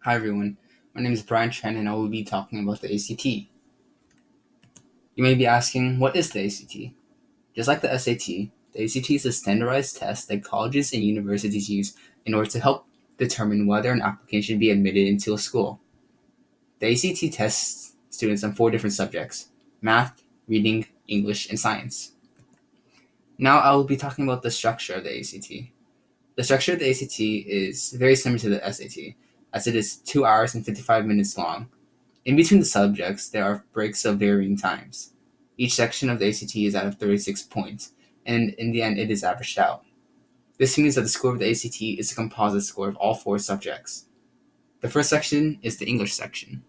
Hi everyone, my name is Bryan Tran and I will be talking about the ACT. You may be asking, what is the ACT? Just like the SAT, the ACT is a standardized test that colleges and universities use in order to help determine whether an applicant should be admitted into a school. The ACT tests students on 4 different subjects: math, reading, English, and science. Now I will be talking about the structure of the ACT. The structure of the ACT is very similar to the SAT, as it is 2 hours and 55 minutes long. In between the subjects, there are breaks of varying times. Each section of the ACT is out of 36 points, and in the end, it is averaged out. This means that the score of the ACT is a composite score of all 4 subjects. The first section is the English section.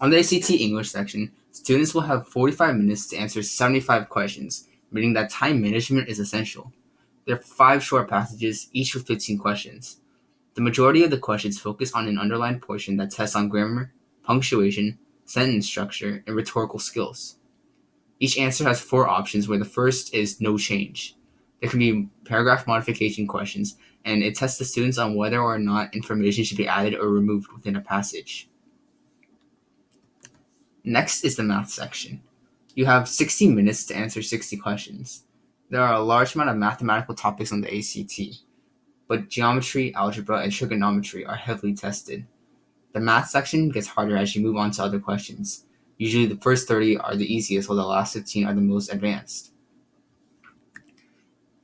On the ACT English section, students will have 45 minutes to answer 75 questions, meaning that time management is essential. There are 5 short passages, each with 15 questions. The majority of the questions focus on an underlined portion that tests on grammar, punctuation, sentence structure, and rhetorical skills. Each answer has 4 options, where the first is no change. There can be paragraph modification questions, and it tests the students on whether or not information should be added or removed within a passage. Next is the math section. You have 60 minutes to answer 60 questions. There are a large amount of mathematical topics on the ACT, but geometry, algebra, and trigonometry are heavily tested. The math section gets harder as you move on to other questions. Usually the first 30 are the easiest, while the last 15 are the most advanced.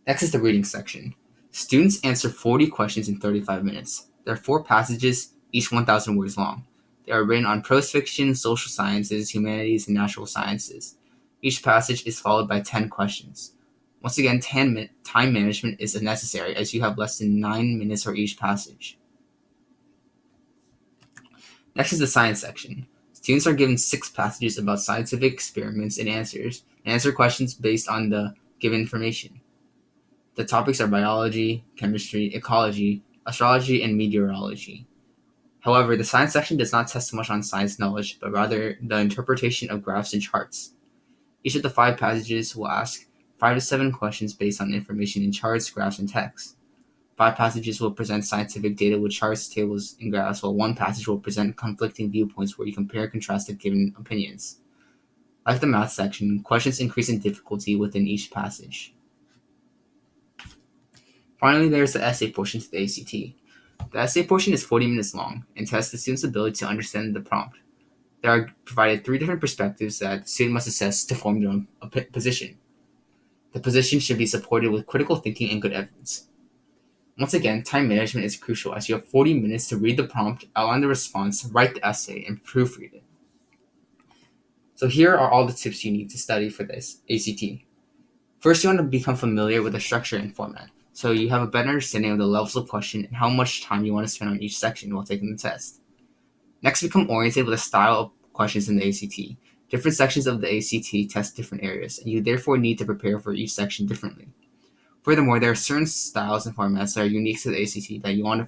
Next is the reading section. Students answer 40 questions in 35 minutes. There are 4 passages, each 1,000 words long. They are written on prose fiction, social sciences, humanities, and natural sciences. Each passage is followed by 10 questions. Once again, time management is necessary, as you have less than 9 minutes for each passage. Next is the science section. Students are given 6 passages about scientific experiments and answer questions based on the given information. The topics are biology, chemistry, ecology, astrology, and meteorology. However, the science section does not test much on science knowledge, but rather the interpretation of graphs and charts. Each of the 5 passages will ask 5 to 7 questions based on information in charts, graphs, and text. 5 passages will present scientific data with charts, tables, and graphs, while 1 passage will present conflicting viewpoints where you compare and contrast the given opinions. Like the math section, questions increase in difficulty within each passage. Finally, there is the essay portion to the ACT. The essay portion is 40 minutes long and tests the student's ability to understand the prompt. There are provided 3 different perspectives that the student must assess to form their own position. The position should be supported with critical thinking and good evidence. Once again, time management is crucial, as you have 40 minutes to read the prompt, outline the response, write the essay, and proofread it. So here are all the tips you need to study for this ACT. First, you want to become familiar with the structure and format, so you have a better understanding of the levels of question and how much time you want to spend on each section while taking the test. Next, become oriented with the style of questions in the ACT. Different sections of the ACT test different areas, and you therefore need to prepare for each section differently. Furthermore, there are certain styles and formats that are unique to the ACT that you want to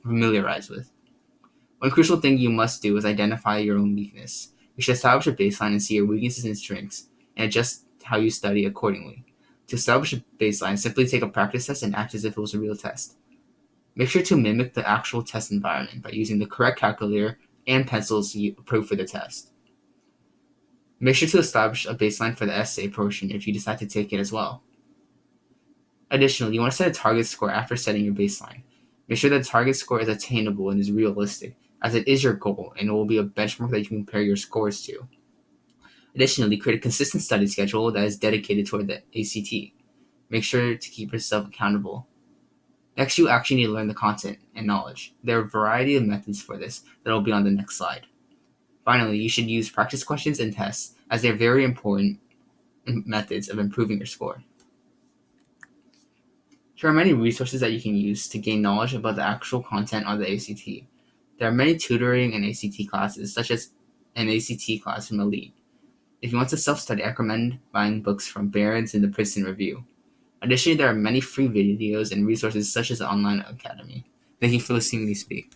familiarize with. One crucial thing you must do is identify your own weakness. You should establish a baseline and see your weaknesses and strengths, and adjust how you study accordingly. To establish a baseline, simply take a practice test and act as if it was a real test. Make sure to mimic the actual test environment by using the correct calculator and pencils you approved for the test. Make sure to establish a baseline for the essay portion if you decide to take it as well. Additionally, you want to set a target score after setting your baseline. Make sure that the target score is attainable and is realistic, as it is your goal and it will be a benchmark that you can compare your scores to. Additionally, create a consistent study schedule that is dedicated toward the ACT. Make sure to keep yourself accountable. Next, you actually need to learn the content and knowledge. There are a variety of methods for this that will be on the next slide. Finally, you should use practice questions and tests, as they are very important methods of improving your score. There are many resources that you can use to gain knowledge about the actual content on the ACT. There are many tutoring and ACT classes, such as an ACT class from Elite. If you want to self-study, I recommend buying books from Barron's and the Princeton Review. Additionally, there are many free videos and resources such as the Online Academy. Thank you for listening to me speak.